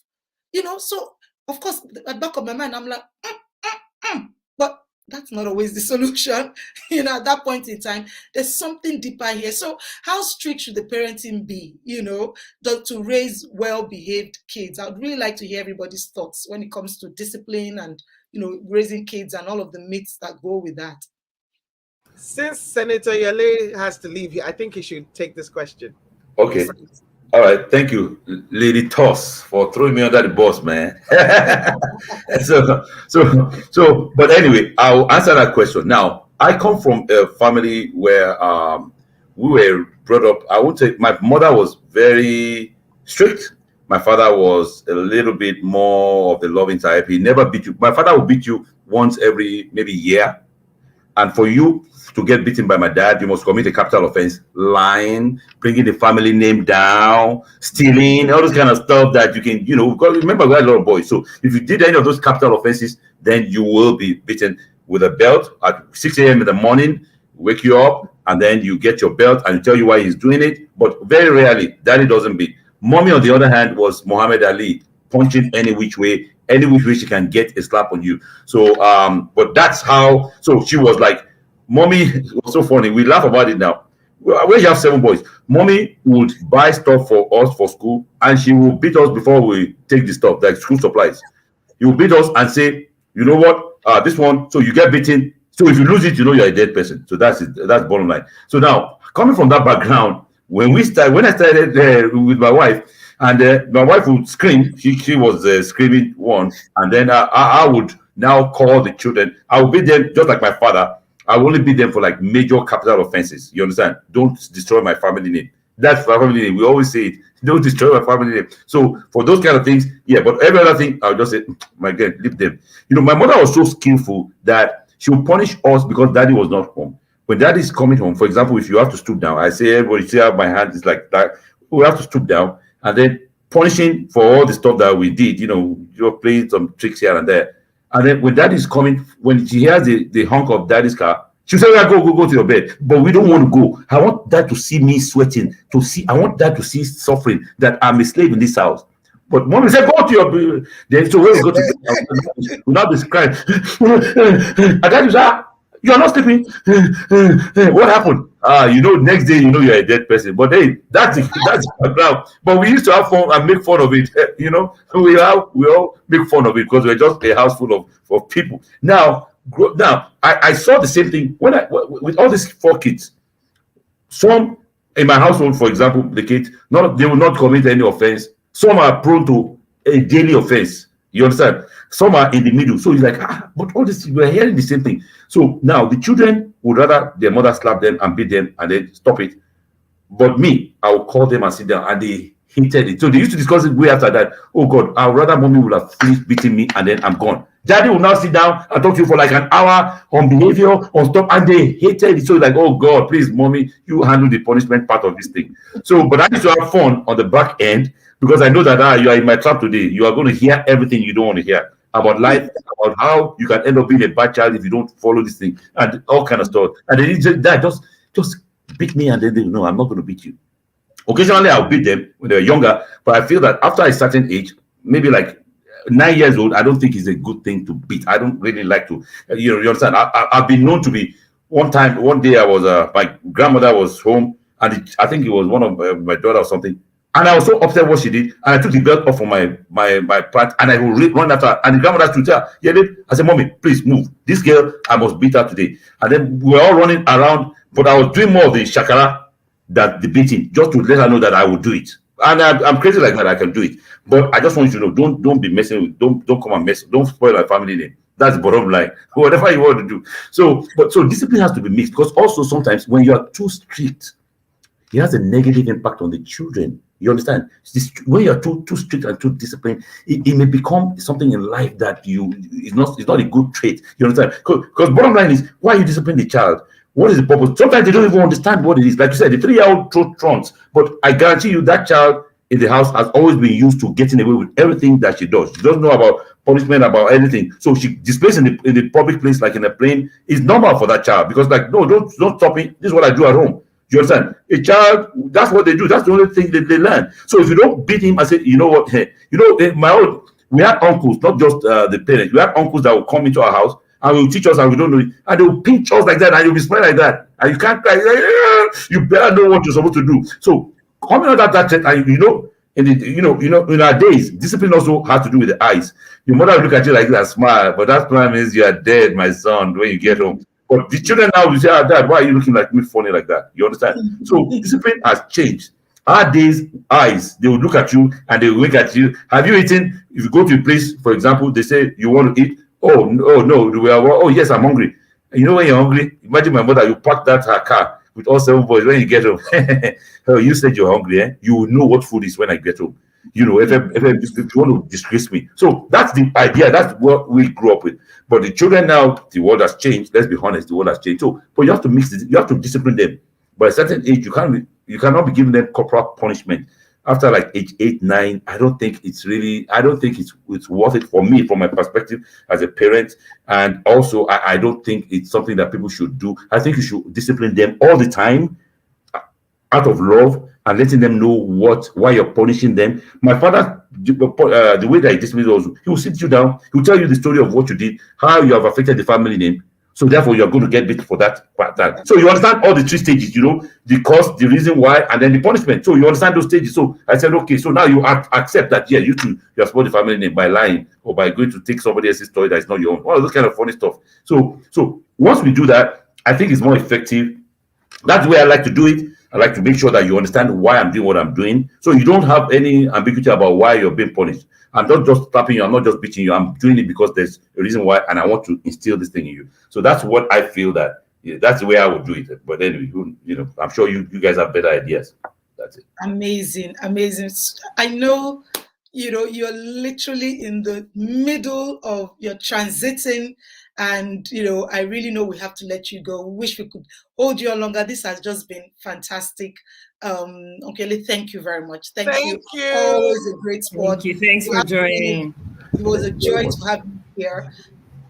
So of course, at the back of my mind, I'm like, but that's not always the solution. At that point in time, there's something deeper here. So how strict should the parenting be, to raise well-behaved kids? I would really like to hear everybody's thoughts when it comes to discipline and, raising kids and all of the myths that go with that. Since Senator Yale has to leave here, I think he should take this question. Okay. All right. Thank you, Lady Toss, for throwing me under the bus, man. But anyway, I'll answer that question. Now, I come from a family where we were brought up. I won't say my mother was very strict. My father was a little bit more of the loving type. He never beat you. My father will beat you once every maybe year. And for you to get beaten by my dad, you must commit a capital offense: lying, bringing the family name down, stealing, all this kind of stuff that you can, because remember, we had a lot of boys. So if you did any of those capital offenses, then you will be beaten with a belt at 6 a.m. in the morning, wake you up, and then you get your belt and tell you why he's doing it. But very rarely, daddy doesn't beat. Mommy, on the other hand, was Muhammad Ali, punching any which way she can get a slap on you. So, but that's how. So she was like, mommy was so funny. We laugh about it now. When you have 7 boys, mommy would buy stuff for us for school, and she will beat us before we take the stuff, like school supplies. He will beat us and say, you know what, this one. So you get beaten. So if you lose it, you're a dead person. So that's it. That's bottom line. So now, coming from that background, when I started with my wife. And my wife would scream. She was screaming one. And then I would now call the children. I would beat them just like my father. I will only beat them for like major capital offenses. You understand? Don't destroy my family name. That's my family name. We always say it. Don't destroy my family name. So for those kind of things, yeah. But every other thing, I'll just say, my God, leave them. My mother was so skillful that she would punish us because daddy was not home. When daddy is coming home, for example, if you have to stoop down, I say, everybody see how my hand is like that. We have to stoop down. And then punishing for all the stuff that we did, you're playing some tricks here and there. And then when daddy's coming, when she hears the honk of daddy's car, she'll say, go to your bed. But we don't want to go. I want dad to see me sweating, I want dad to see suffering, that I'm a slave in this house. But mommy said, go to your bed. Then so when we go to bed, we'll not be crying. And daddy said, you're not sleeping. What happened? Next day, you're a dead person. But hey, that's background. But we used to have fun and make fun of it. We all make fun of it because we're just a house full of people. Now, I saw the same thing with all these 4 kids. Some in my household, for example, the kids, they will not commit any offense. Some are prone to a daily offense. You understand? Some are in the middle. So it's like, but all this, we're hearing the same thing. So now the children would rather their mother slap them and beat them and then stop it. But me, I will call them and sit down, and they hated it. So they used to discuss it way after that. Oh God, I would rather mommy would have finished beating me and then I'm gone. Daddy will now sit down and talk to you for like an hour on behavior, on stuff, and they hated it. So like, oh God, please, mommy, you handle the punishment part of this thing. So, but I used to have fun on the back end because I know that you are in my trap today. You are going to hear everything you don't want to hear about life, about how you can end up being a bad child if you don't follow this thing, and all kind of stuff. And then just beat me, and then they know I'm not going to beat you. Occasionally, I'll beat them when they're younger, but I feel that after a certain age, maybe like 9 years old, I don't think it's a good thing to beat. I don't really like to, you understand? I've been known to be. One day I was, my grandmother was home, and I think it was one of my daughter or something. And I was so upset what she did, and I took the belt off from my part, and I would run after her. And the grandmother stood there. Yeah, I said, mommy, please move. This girl, I must beat her today. And then we were all running around, but I was doing more of the shakara than the beating, just to let her know that I would do it. And I'm crazy like that. I can do it. But I just want you to know, don't be messing with, don't come and mess, don't spoil our family name. That's the bottom line. Whatever you want to do. So discipline has to be mixed, because also sometimes when you are too strict, it has a negative impact on the children. You understand? When you're too strict and too disciplined, it may become something in life that it's not a good trait. You understand? Because bottom line is, why you discipline the child? What is the purpose? Sometimes they don't even understand what it is. Like you said, the 3-year-old throw trunks, but I guarantee you that child in the house has always been used to getting away with everything that she does. She doesn't know about punishment, about anything. So she displays in the public place, like in a plane, is normal for that child, because like, no, don't stop me. This is what I do at home. You understand? A child, that's what they do. That's the only thing that they learn. So if you don't beat him and say, you know what, hey, we had uncles, not just the parents. We had uncles that will come into our house and will teach us, and we don't know it, and they will pinch us like that, and you'll be smiling like that, and you can't cry. You better know what you're supposed to do. So coming out of that, and in our days, discipline also has to do with the eyes. Your mother will look at you like that, smile, but that smile means you are dead, my son, when you get home. But the children now will say, Dad, why are you looking like me funny like that? You understand? So discipline has changed. Our days, eyes, they will look at you and they will look at you. Have you eaten? If you go to a place, for example, they say, you want to eat? Oh, no. Oh, yes, I'm hungry. And you know when you're hungry? Imagine my mother, you park her car with all 7 boys. When you get home, oh, you said you're hungry, eh? You will know what food is when I get home. You know, if you want to disgrace me. So that's the idea. That's what we grew up with. But the children now, the world has changed. Let's be honest, the world has changed. So, but you have to mix it. You have to discipline them. By a certain age, you cannot be giving them corporal punishment. After like age 8, 9, I don't think it's worth it for me, from my perspective as a parent. And also, I don't think it's something that people should do. I think you should discipline them all the time out of love, and letting them know why you're punishing them. My father, the way that he disciplines us, he will sit you down, he will tell you the story of what you did, how you have affected the family name. So therefore, you're going to get bit for that. So you understand all the 3 stages, the cause, the reason why, and then the punishment. So you understand those stages. So I said, okay, so now you accept that, yeah, you have spoiled the family name by lying or by going to take somebody else's story that is not your own. All those kind of funny stuff. So once we do that, I think it's more effective. That's the way I like to do it. I like to make sure that you understand why I'm doing what I'm doing, so you don't have any ambiguity about why you're being punished. I'm not just slapping you. I'm not just beating you. I'm doing it because there's a reason why, and I want to instill this thing in you. So that's what I feel that's the way I would do it. But anyway, I'm sure you guys have better ideas. That's it. Amazing. I know, you're literally in the middle of your transiting. And, I really know we have to let you go. We wish we could hold you on longer. This has just been fantastic. Okay, thank you very much. Thank you. Always a great sport. Thank you. Thanks for joining. It was a joy to have you here.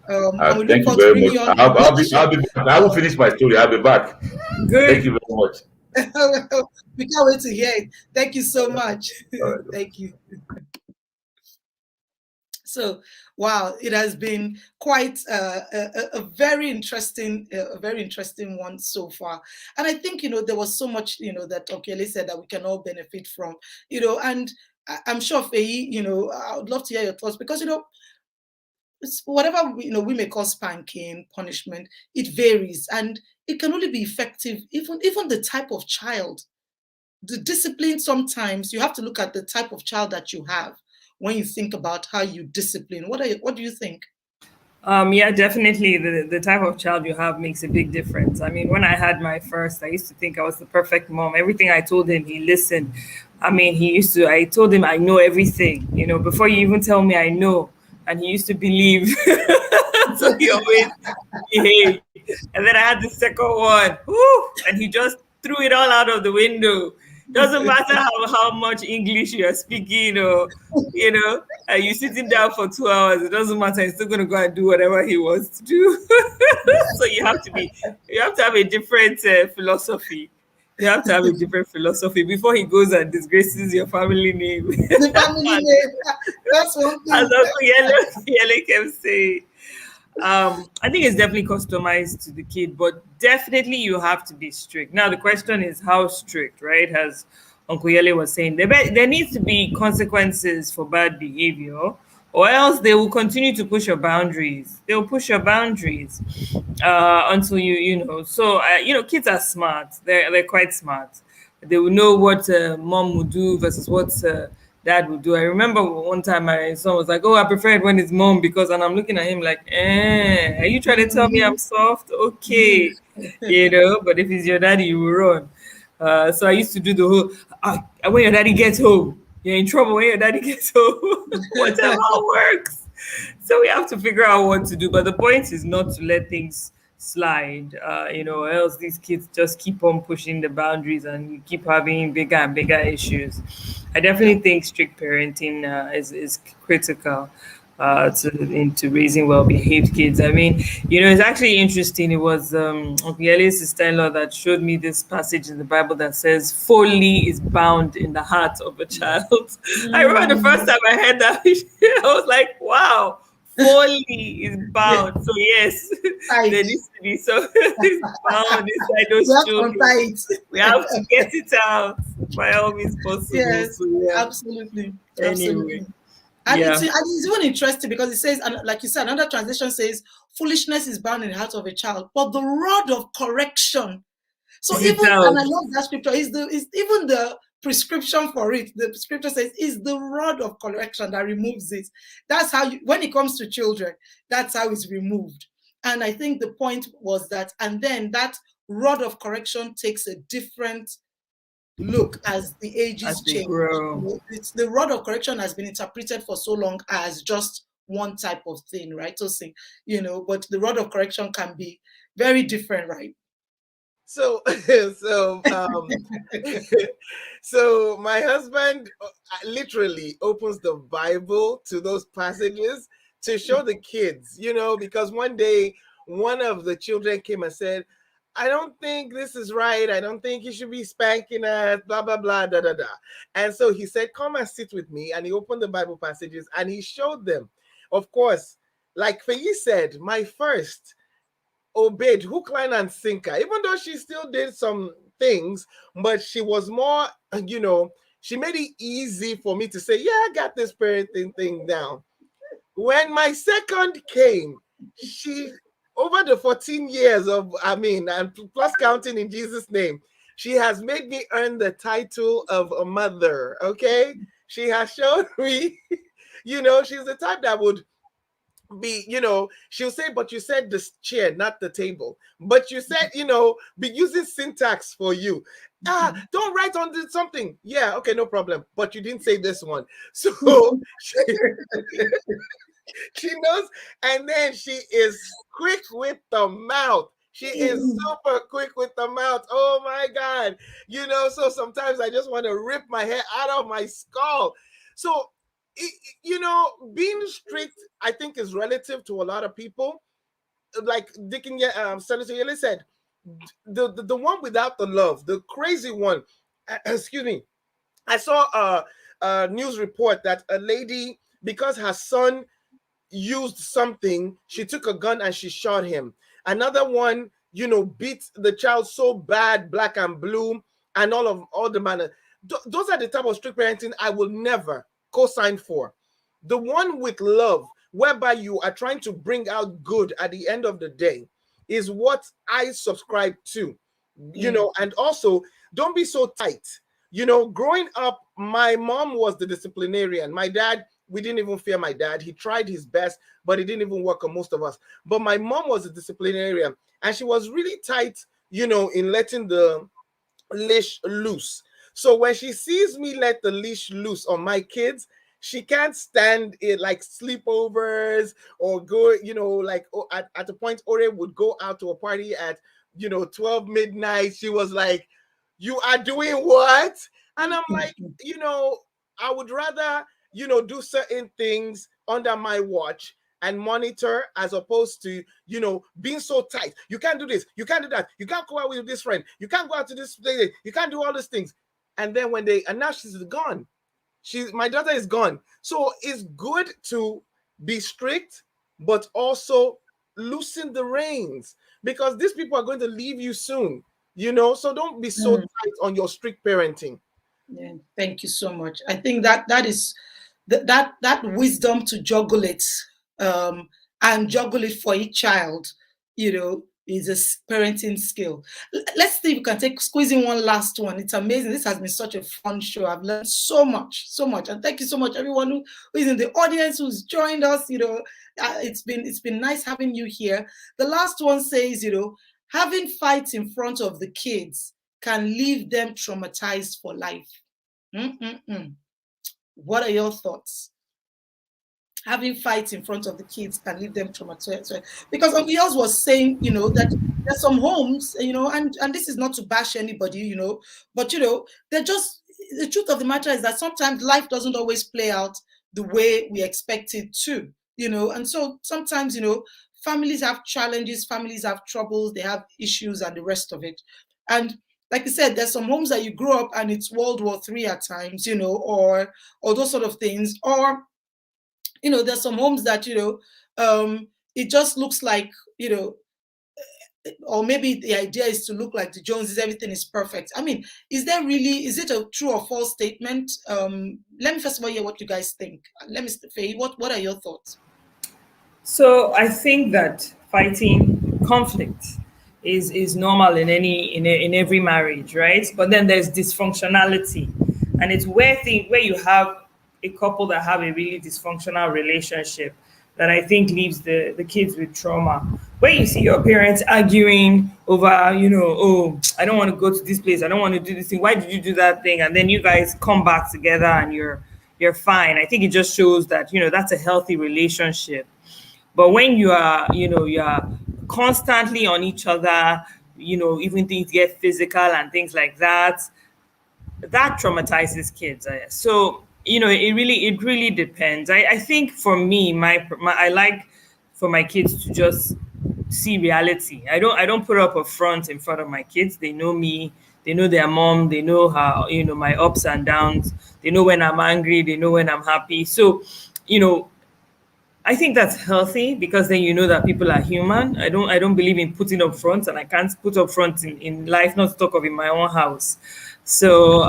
Thank you very much. I'll be back. I will finish my story. I'll be back. Good. Thank you very much. We can't wait to hear it. Thank you so much. Right. Thank you. So, wow, it has been quite a very interesting one so far. And I think, there was so much, that Okele said that we can all benefit from, and I'm sure, Faye, I would love to hear your thoughts, because, whatever, we may call spanking, punishment, it varies, and it can only be effective, even the type of child. The discipline, sometimes you have to look at the type of child that you have when you think about how you discipline. What do you think? Yeah, definitely. The type of child you have makes a big difference. I mean, when I had my first, I used to think I was the perfect mom. Everything I told him, he listened. I mean, I told him I know everything, before you even tell me I know. And he used to believe. So he always behaved. And then I had the second one. And he just threw it all out of the window. Doesn't matter how much English you are speaking, or you're sitting down for 2 hours. It doesn't matter. He's still gonna go and do whatever he wants to do. So you have to have a different philosophy. You have to have a different philosophy before he goes and disgraces your family name. The family name. That's one thing. As Uncle Yele kept saying. I think it's definitely customized to the kid, but definitely you have to be strict. Now, the question is how strict, right? As Uncle Yele was saying, there needs to be consequences for bad behavior, or else they will continue to push your boundaries. They will push your boundaries until you know. So, kids are smart. They're quite smart. they will know what mom would do versus what dad would do. I remember one time my son was like, "Oh, I prefer it when it's mom because," and I'm looking at him like, are you trying to tell me I'm soft? Okay, but if it's your daddy, you will run. So I used to do the whole, when your daddy gets home, you're in trouble when your daddy gets home. Whatever works. So we have to figure out what to do. But the point is not to let things slide, or else these kids just keep on pushing the boundaries and you keep having bigger and bigger issues. I definitely think strict parenting is critical into raising well-behaved kids. I mean, it's actually interesting. It was Obiele's sister-in-law that showed me this passage in the Bible that says, "Folly is bound in the heart of a child." I remember the first time I heard that, I was like, "Wow, folly is bound." So yes, there needs to be some bound inside those children. We have to get it out by all means possible. Yes, So, yeah. absolutely. Anyway. And Yeah. it's even interesting because it says, and like you said, another translation says, "Foolishness is bound in the heart of a child, but the rod of correction." So even, and I love that scripture, is even the prescription for it. The scripture says, "Is the rod of correction that removes it." That's how when it comes to children, that's how it's removed. And I think the point was that, and then that rod of correction takes a different look as the ages change. It's the rod of correction has been interpreted for so long as just one type of thing, right? So, but the rod of correction can be very different, right? So, so my husband literally opens the Bible to those passages to show the kids, because one day one of the children came and said, "I don't think this is right. I don't think you should be spanking us, blah, blah, blah, da, da, da." And so he said, "Come and sit with me." And he opened the Bible passages and he showed them. Of course, like Faye said, my first obeyed hook, line, and sinker, even though she still did some things, but she was more, she made it easy for me to say, "Yeah, I got this parenting thing down." When my second came, she, over the 14 years and plus counting in Jesus' name, she has made me earn the title of a mother, okay? She has shown me, she's the type that would be, she'll say, "But you said the chair, not the table. But you said, be using syntax for you. Don't write on something. Yeah, okay, no problem. But you didn't say this one." So she knows, and then she is quick with the mouth. She is super quick with the mouth. Oh my God. So sometimes I just want to rip my hair out of my skull. So, being strict, I think, is relative to a lot of people. Like Senator Yele said, the one without the love, the crazy one. Excuse me. I saw a news report that a lady, because her son used something, she took a gun and she shot him. Another one, beat the child so bad, black and blue, and all the manner. Those are the type of strict parenting I will never co-sign for. The one with love, whereby you are trying to bring out good at the end of the day, is what I subscribe to. And also, don't be so tight. Growing up, my mom was the disciplinarian. My dad, we didn't even fear my dad. He tried his best, but it didn't even work on most of us. But my mom was a disciplinarian, and she was really tight, in letting the leash loose. So when she sees me let the leash loose on my kids, she can't stand it, like sleepovers or go, at the point Ore would go out to a party at, 12 midnight. She was like, "You are doing what?" And I'm like, I would rather, do certain things under my watch and monitor, as opposed to, being so tight. You can't do this. You can't do that. You can't go out with this friend. You can't go out to this place. You can't do all these things. And then and now she's gone. My daughter is gone. So it's good to be strict, but also loosen the reins, because these people are going to leave you soon, so don't be so tight on your strict parenting. Yeah, thank you so much. I think that is that wisdom to juggle it, and juggle it for each child, is a parenting skill. Let's see if we can squeeze in one last one. It's amazing. This has been such a fun show. I've learned so much, so much. And thank you so much, everyone who is in the audience, who's joined us. It's been nice having you here. The last one says, having fights in front of the kids can leave them traumatized for life. What are your thoughts? Having fights in front of the kids can leave them traumatized. Because Uncle Yours was saying, that there's some homes, and this is not to bash anybody, but they're just, the truth of the matter is that sometimes life doesn't always play out the way we expect it to, and so sometimes, families have challenges, families have troubles, they have issues and the rest of it. And like I said, there's some homes that you grow up and it's World War III at times, or those sort of things, or there's some homes that, it just looks like, or maybe the idea is to look like the Joneses, everything is perfect. I mean, is it a true or false statement? Let me first of all hear what you guys think. Let me, Faye, what are your thoughts? So I think that fighting conflict is normal in every marriage, right? But then there's dysfunctionality, and it's where you have a couple that have a really dysfunctional relationship that I think leaves the kids with trauma. Where you see your parents arguing over, oh, I don't want to go to this place, I don't want to do this thing, why did you do that thing? And then you guys come back together and you're fine. I think it just shows that, that's a healthy relationship. But when you are constantly on each other, even things get physical and things like that, that traumatizes kids. So, it really depends. I think for me, I like for my kids to just see reality. I don't put up a front in front of my kids. They know me. They know their mom. They know how, my ups and downs. They know when I'm angry. They know when I'm happy. So, I think that's healthy because then you know that people are human. I don't believe in putting up front, and I can't put up front in life, not to talk of in my own house. So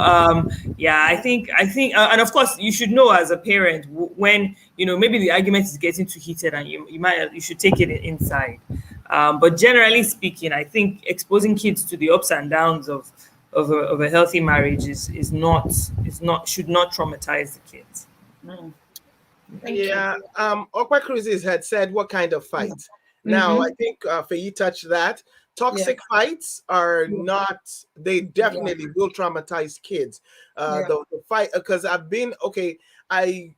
yeah, I think, and of course, you should know as a parent when maybe the argument is getting too heated, and you should take it inside. But generally speaking, I think exposing kids to the ups and downs of a healthy marriage should not traumatize the kids. Mm. Yeah, Okpa Cruises had said what kind of fights. Now, I think Faye touched that. Toxic fights are not, they definitely will traumatize kids. The fight, because I've been, I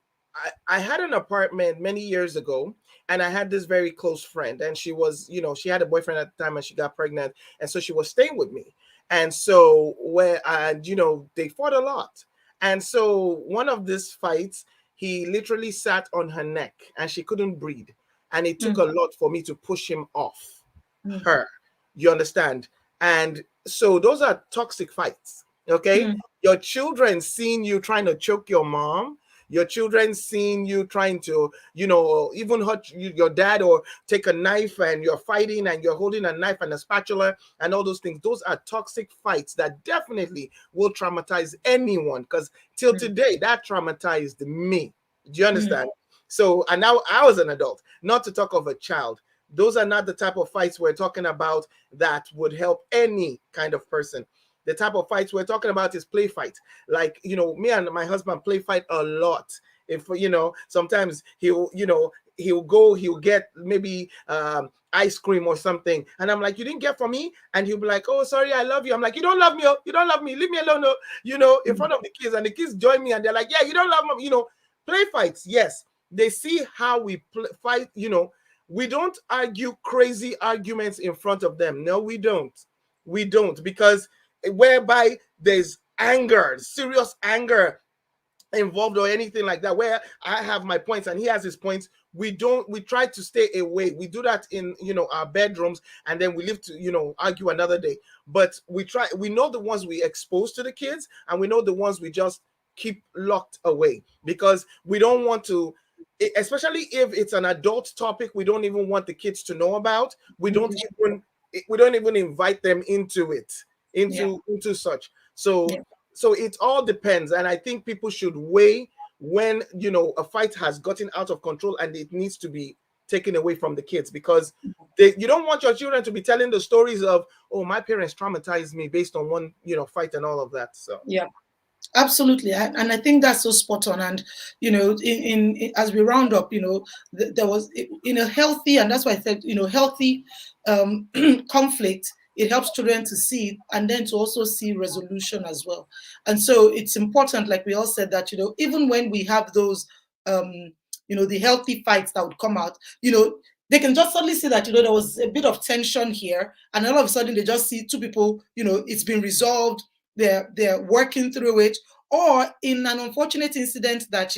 had an apartment many years ago, and I had this very close friend, and she was, she had a boyfriend at the time and she got pregnant. And so she was staying with me. And so they fought a lot. And so one of these fights, he literally sat on her neck and she couldn't breathe. And it took a lot for me to push him off her. You understand? And so those are toxic fights. Okay. Your children seeing you trying to choke your mom, your children seeing you trying to, even hurt your dad, or take a knife and you're fighting and you're holding a knife and a spatula and all those things. Those are toxic fights that definitely will traumatize anyone, because till today, that traumatized me. Do you understand? So, and now I was an adult, not to talk of a child. Those are not the type of fights we're talking about that would help any kind of person. The type of fights we're talking about is play fight. Like, me and my husband play fight a lot. If, sometimes he'll get maybe ice cream or something. And I'm like, you didn't get for me? And he'll be like, oh, sorry, I love you. I'm like, you don't love me. Oh, you don't love me. Leave me alone. Oh. In front of the kids, and the kids join me and they're like, yeah, you don't love me. Play fights. Yes. They see how we fight. We don't argue crazy arguments in front of them. No, we don't. We don't, because whereby there's anger, serious anger involved or anything like that, where I have my points and he has his points, we try to stay away. We do that in our bedrooms, and then we live to argue another day. But we know the ones we expose to the kids, and we know the ones we just keep locked away, because we don't want to, especially if it's an adult topic we don't even want the kids to know about. We don't even invite them into it, into such. So it all depends. And I think people should weigh when a fight has gotten out of control and it needs to be taken away from the kids, because you don't want your children to be telling the stories of, oh, my parents traumatized me based on one, fight and all of that. So yeah. Absolutely, and I think that's so spot on. And in as we round up, there was in a healthy, and that's why I said, healthy conflict. It helps children to see it, and then to also see resolution as well. And so it's important, like we all said, that even when we have those, the healthy fights that would come out, they can just suddenly see that there was a bit of tension here, and all of a sudden they just see two people, it's been resolved. They're working through it. Or in an unfortunate incident that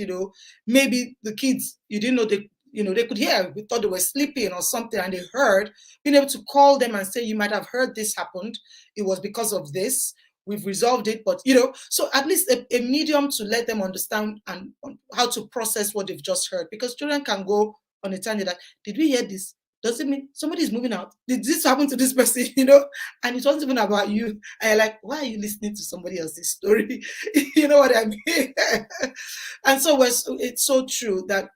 maybe the kids, you didn't know they could hear, we thought they were sleeping or something, and they heard, being able to call them and say, you might have heard this happened, it was because of this, we've resolved it. But so at least a medium to let them understand and how to process what they've just heard, because children can go on a tangent like, did we hear this? Does it mean somebody's moving out? Did this happen to this person? And it wasn't even about you. And you're like, why are you listening to somebody else's story? You know what I mean? And so it's so true that,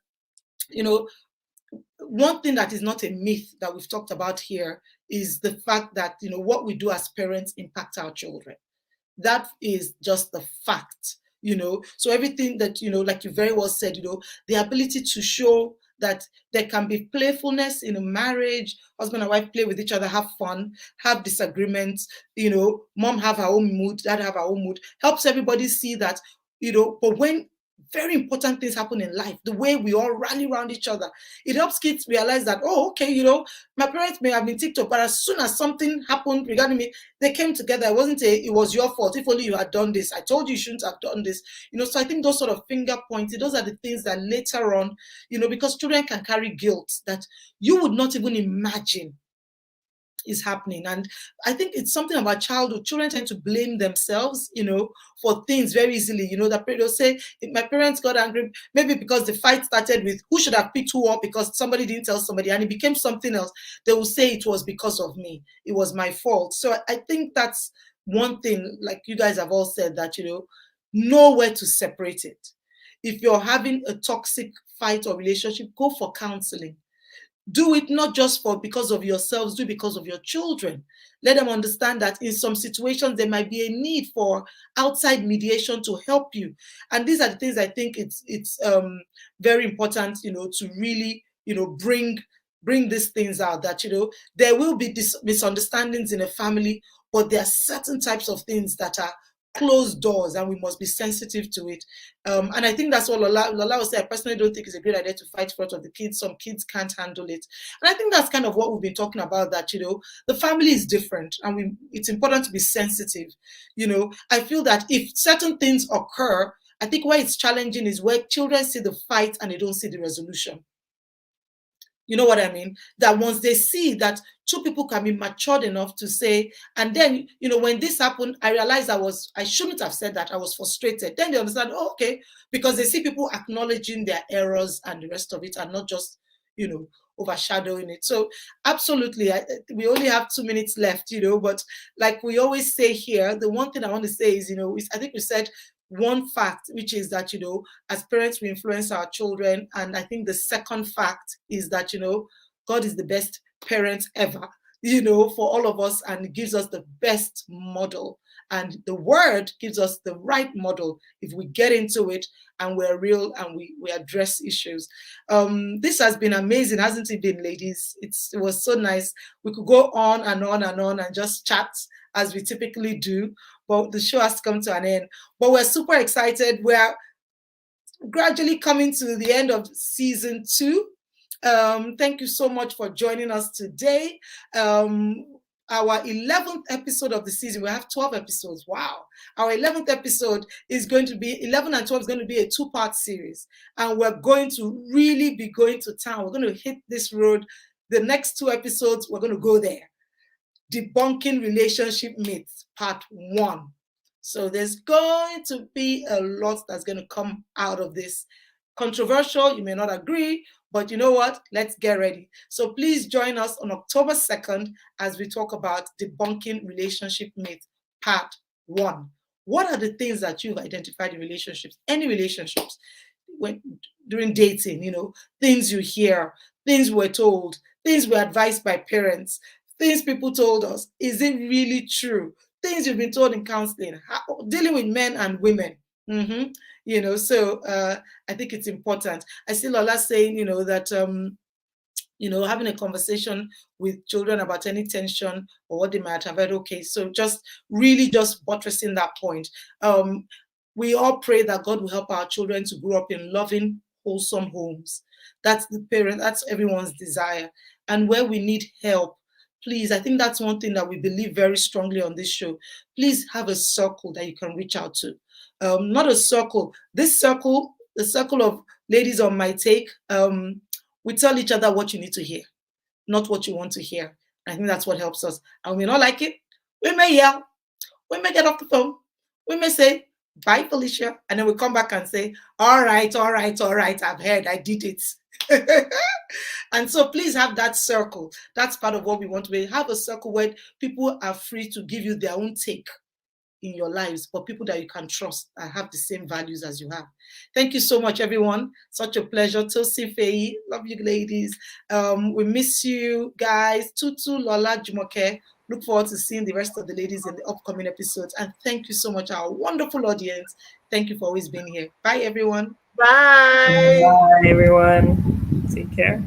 one thing that is not a myth that we've talked about here is the fact that, what we do as parents impacts our children. That is just the fact, So everything that, like you very well said, the ability to show that there can be playfulness in a marriage, husband and wife play with each other, have fun, have disagreements, mom have her own mood, dad have her own mood, helps everybody see that, but when very important things happen in life, the way we all rally around each other, it helps kids realize that, oh, okay, my parents may have been ticked off, but as soon as something happened regarding me, they came together. It was your fault. If only you had done this. I told you shouldn't have done this. So I think those sort of finger pointing, those are the things that later on, because children can carry guilt that you would not even imagine is happening. And I think it's something about childhood. Children tend to blame themselves, for things very easily. That they'll say, if my parents got angry, maybe because the fight started with who should have picked who up because somebody didn't tell somebody, and it became something else. They will say it was because of me. It was my fault. So I think that's one thing, like you guys have all said, that, know where to separate it. If you're having a toxic fight or relationship, go for counseling. Do it not just because of yourselves, do it because of your children. Let them understand that in some situations there might be a need for outside mediation to help you. And these are the things I think it's very important, to really, bring these things out, that, there will be misunderstandings in a family, but there are certain types of things that are closed doors, and we must be sensitive to it. And I think that's what Lola will say. I personally don't think it's a good idea to fight in front of the kids. Some kids can't handle it. And I think that's kind of what we've been talking about, that, the family is different, and it's important to be sensitive. I feel that if certain things occur, I think where it's challenging is where children see the fight and they don't see the resolution. You know what I mean? That once they see that two people can be matured enough to say, and then, when this happened, I realized I shouldn't have said that. I was frustrated. Then they understand, oh, okay, because they see people acknowledging their errors and the rest of it, and not just, overshadowing it. So absolutely, we only have 2 minutes left, but like we always say here, the one thing I want to say is, I think we said one fact, which is that, as parents, we influence our children. And I think the second fact is that, God is the best parent ever, for all of us, and gives us the best model. And the word gives us the right model if we get into it and we're real and we address issues. This has been amazing, hasn't it been, ladies? It was so nice. We could go on and on and on and just chat as we typically do, but the show has come to an end. But we're super excited. We're gradually coming to the end of season 2. Thank you so much for joining us today. Our 11th episode of the season. We have 12 episodes. Wow. Our 11th episode is going to be, 11 and 12 is going to be a 2-part series. And we're going to really be going to town. We're going to hit this road. The next 2 episodes, we're going to go there. Debunking relationship myths, part 1. So there's going to be a lot that's going to come out of this. Controversial, you may not agree, but you know what? Let's get ready. So please join us on October 2nd as we talk about debunking relationship myths, part 1. What are the things that you've identified in relationships, any relationships, during dating, things you hear, things we're told, things we're advised by parents, things people told us. Is it really true? Things you've been told in counseling, dealing with men and women. So I think it's important. I see Lola saying, that having a conversation with children about any tension or what they might have had. Okay, so just really just buttressing that point. We all pray that God will help our children to grow up in loving, wholesome homes. That's that's everyone's desire. And where we need help, please, I think that's one thing that we believe very strongly on this show. Please have a circle that you can reach out to. Not a circle. This circle, the circle of ladies on my take, we tell each other what you need to hear, not what you want to hear. I think that's what helps us. And we not like it, we may yell, we may get off the phone, we may say, bye, Felicia. And then we come back and say, all right, I've heard, I did it. And so please have that circle. That's part of what we want to be. Have a circle where people are free to give you their own take in your lives, but people that you can trust and have the same values as you have. Thank you so much, everyone. Such a pleasure. Tosi, Faye, love you, ladies. We miss you guys. Tutu, Lola, Jumoke. Look forward to seeing the rest of the ladies in the upcoming episodes. And thank you so much, our wonderful audience. Thank you for always being here. Bye, everyone. Bye. Bye, everyone. Take care.